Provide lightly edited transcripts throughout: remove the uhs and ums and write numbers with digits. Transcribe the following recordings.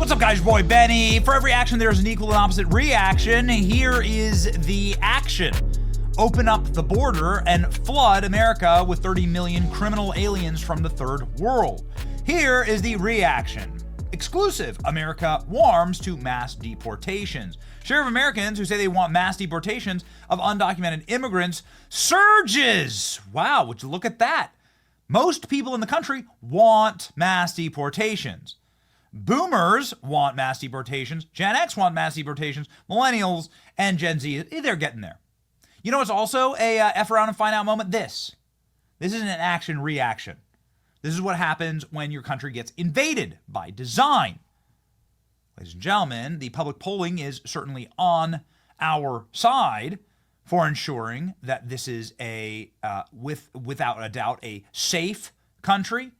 What's up, guys? Your boy Benny. For every action, there's an equal and opposite reaction. Here is the action. Open up the border and flood America with 30 million criminal aliens from the third world. Here is the reaction. Exclusive. America warms to mass deportations. Share of Americans who say they want mass deportations of undocumented immigrants surges. Wow, would you look at that? Most people in the country want mass deportations. Boomers want mass deportations. Gen X want mass deportations. Millennials and Gen Z, they're getting there. You know, it's also a F around and find out moment. This isn't an action reaction. This is what happens when your country gets invaded by design. Ladies and gentlemen, the public polling is certainly on our side for ensuring that this is without a doubt, a safe country,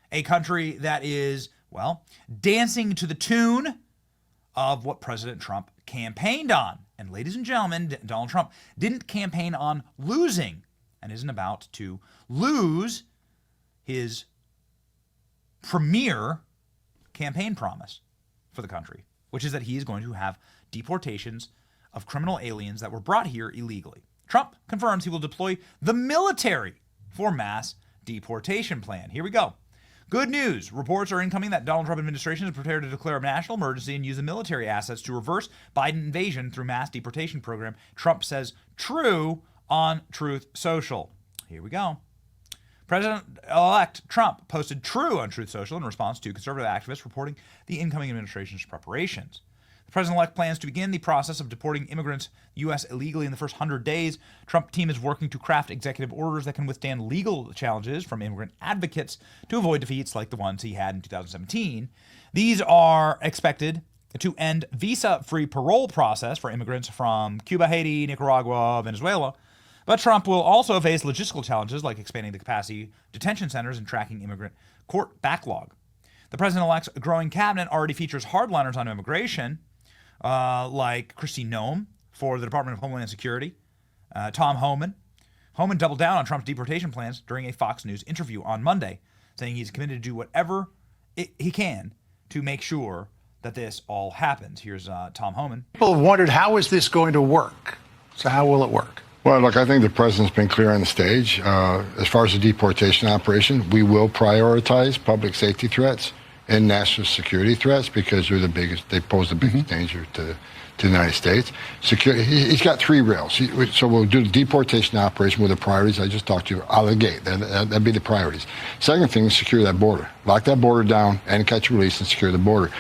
a country that is, well, dancing to the tune of what President Trump campaigned on. And ladies and gentlemen, Donald Trump didn't campaign on losing and isn't about to lose his premier campaign promise for the country, which is that he is going to have deportations of criminal aliens that were brought here illegally. Trump confirms he will deploy the military for mass deportation plan. Here we go. Good news. Reports are incoming that Donald Trump administration is prepared to declare a national emergency and use the military assets to reverse Biden invasion through mass deportation program. Trump says true on Truth Social. Here we go. President-elect Trump posted true on Truth Social in response to conservative activists reporting the incoming administration's preparations. The president-elect plans to begin the process of deporting immigrants U.S. illegally in the first 100 days. Trump team is working to craft executive orders that can withstand legal challenges from immigrant advocates to avoid defeats like the ones he had in 2017. These are expected to end visa-free parole process for immigrants from Cuba, Haiti, Nicaragua, Venezuela. But Trump will also face logistical challenges like expanding the capacity of detention centers and tracking immigrant court backlog. The president-elect's growing cabinet already features hardliners on immigration, like Kristi Noem for the Department of Homeland Security, Tom Homan. Homan doubled down on Trump's deportation plans during a Fox News interview on Monday, saying he's committed to do whatever he can to make sure that this all happens. Here's Tom Homan. People have wondered, how is this going to work? So how will it work? Well, look, I think the president's been clear on the stage. As far as the deportation operation, we will prioritize public safety threats and national security threats because they pose the biggest danger to the United States. He's got three rails. So we'll do the deportation operation with the priorities I just talked to you out of the gate. That'd be the priorities. Second thing is secure that border. Lock that border down and catch and release and secure the border.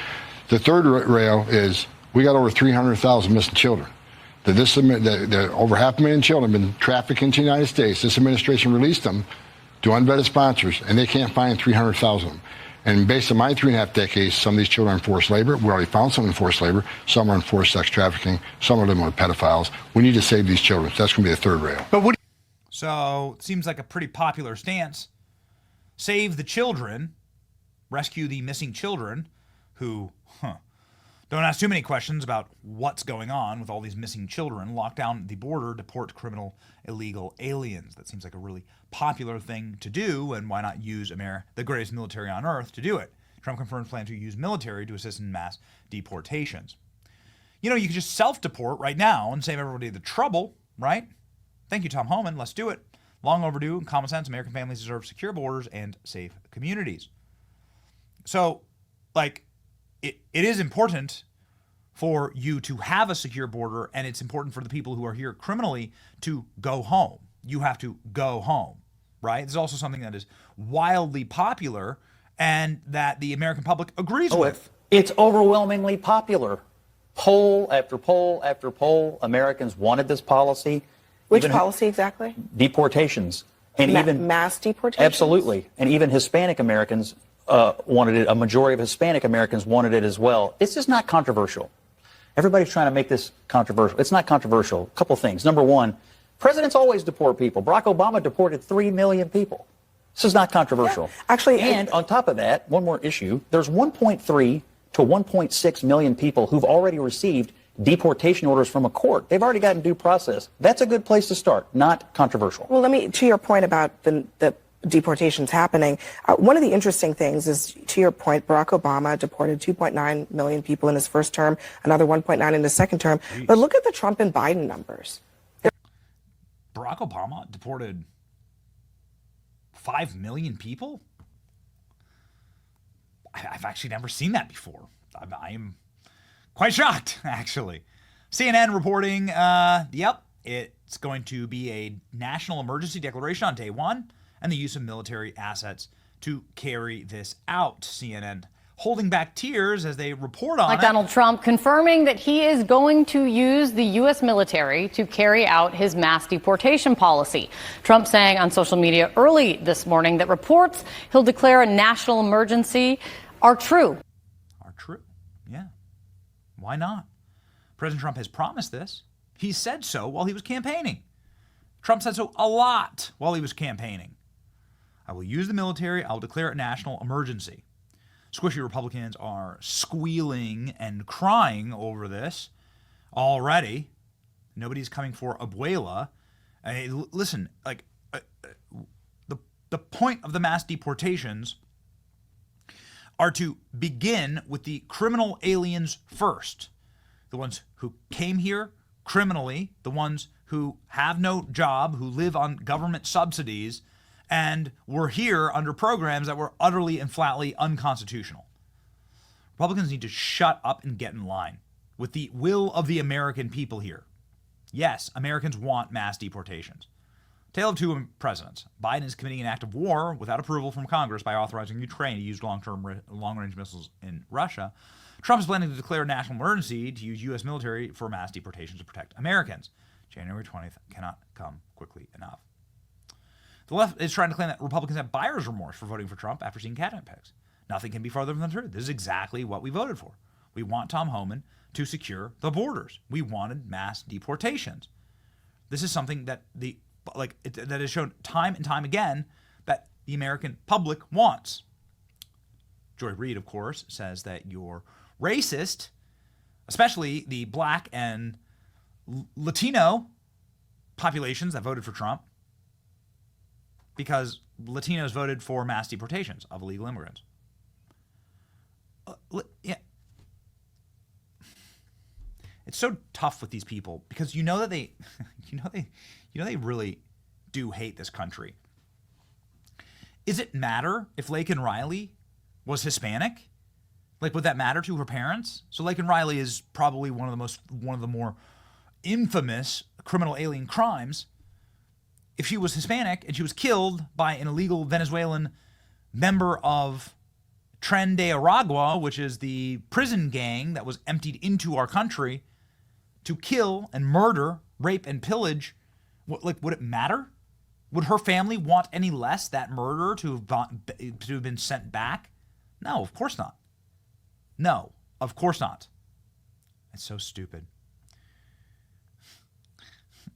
The third rail is we got over 300,000 missing children. Over 500,000 children have been trafficked into the United States. This administration released them to unvetted sponsors, and they can't find 300,000 of them. And based on my 3.5 decades, some of these children are in forced labor. We already found some in forced labor. Some are in forced sex trafficking. Some are living with pedophiles. We need to save these children. So that's going to be the third rail. So it seems like a pretty popular stance. Save the children, rescue the missing children who, don't ask too many questions about what's going on with all these missing children. Lock down the border, deport criminal illegal aliens. That seems like a really popular thing to do, and why not use the greatest military on earth to do it? Trump confirms plan to use military to assist in mass deportations. You know, you can just self-deport right now and save everybody the trouble, right? Thank you, Tom Homan. Let's do it. Long overdue and common sense. American families deserve secure borders and safe communities. So, it is important for you to have a secure border, and it's important for the people who are here criminally to go home. You have to go home, right? This is also something that is wildly popular and that the American public agrees with. It's overwhelmingly popular. Poll after poll after poll, Americans wanted this policy. Which policy exactly? Deportations. And even mass deportations? Absolutely. And even Hispanic Americans wanted it. A majority of Hispanic Americans wanted it as well. This is not controversial. Everybody's trying to make this controversial. It's not controversial. A couple things. Number one, presidents always deport people. Barack Obama deported 3 million people. This is not controversial. Yeah, actually, and on top of that, one more issue. There's 1.3 to 1.6 million people who've already received deportation orders from a court. They've already gotten due process. That's a good place to start, not controversial. Well, to your point about the deportations happening. One of the interesting things is, to your point, Barack Obama deported 2.9 million people in his first term, another 1.9 in his second term. Jeez. But look at the Trump and Biden numbers. Barack Obama deported 5 million people? I've actually never seen that before. I am quite shocked, actually. CNN reporting, yep, it's going to be a national emergency declaration on day one and the use of military assets to carry this out. CNN holding back tears as they report on it. Donald Trump confirming that he is going to use the U.S. military to carry out his mass deportation policy. Trump saying on social media early this morning that reports he'll declare a national emergency are true. Are true, yeah. Why not? President Trump has promised this. He said so while he was campaigning. Trump said so a lot while he was campaigning. I will use the military. I will declare a national emergency. Squishy Republicans are squealing and crying over this already. Nobody's coming for Abuela. Listen, the point of the mass deportations are to begin with the criminal aliens first. The ones who came here criminally, the ones who have no job, who live on government subsidies, and were here under programs that were utterly and flatly unconstitutional. Republicans need to shut up and get in line with the will of the American people here. Yes, Americans want mass deportations. Tale of two presidents. Biden is committing an act of war without approval from Congress by authorizing Ukraine to use long-range missiles in Russia. Trump is planning to declare a national emergency to use U.S. military for mass deportations to protect Americans. January 20th cannot come quickly enough. The left is trying to claim that Republicans have buyer's remorse for voting for Trump after seeing cabinet picks. Nothing can be farther from the truth. This is exactly what we voted for. We want Tom Homan to secure the borders. We wanted mass deportations. This is something that that is shown time and time again that the American public wants. Joy Reid, of course, says that you're racist, especially the black and Latino populations that voted for Trump, because Latinos voted for mass deportations of illegal immigrants. Yeah. It's so tough with these people because you know that they they really do hate this country. Does it matter if Laken Riley was Hispanic? Would that matter to her parents? So Laken Riley is probably one of the more infamous criminal alien crimes. If she was Hispanic and she was killed by an illegal Venezuelan member of Tren de Aragua, which is the prison gang that was emptied into our country to kill and murder, rape and pillage, would it matter? Would her family want any less that murderer to have been sent back? No, of course not. No, of course not. It's so stupid.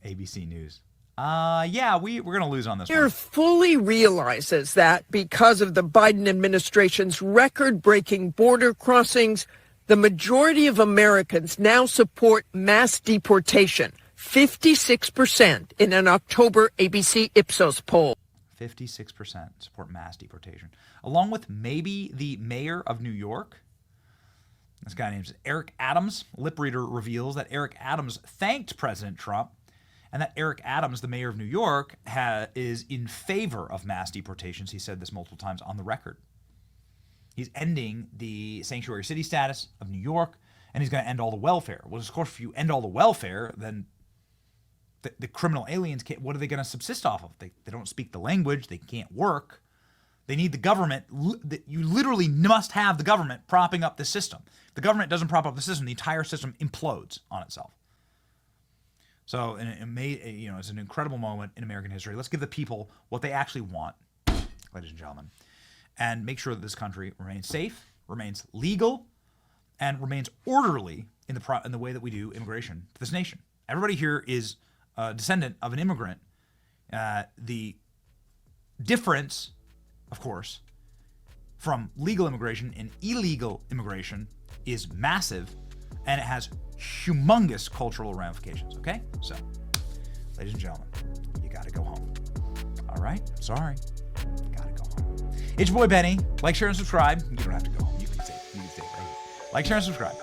ABC News. We're going to lose on this one. Fully realizes that because of the Biden administration's record-breaking border crossings, the majority of Americans now support mass deportation, 56% in an October ABC Ipsos poll. 56% support mass deportation, along with maybe the mayor of New York. This guy named Eric Adams. Lip reader reveals that Eric Adams thanked President Trump, and that Eric Adams, the mayor of New York, is in favor of mass deportations. He said this multiple times on the record. He's ending the sanctuary city status of New York, and he's going to end all the welfare. Well, of course, if you end all the welfare, then the criminal aliens can't. What are they going to subsist off of? They don't speak the language. They can't work. They need the government. You literally must have the government propping up the system. If the government doesn't prop up the system, the entire system implodes on itself. So it's an incredible moment in American history. Let's give the people what they actually want, ladies and gentlemen, and make sure that this country remains safe, remains legal, and remains orderly in the way that we do immigration to this nation. Everybody here is a descendant of an immigrant. The difference, of course, from legal immigration and illegal immigration is massive, and it has humongous cultural ramifications, okay? So, ladies and gentlemen, you got to go home. All right? Sorry. It's your boy Benny. Like, share, and subscribe. You don't have to go home. You can stay right here. Like, share, and subscribe.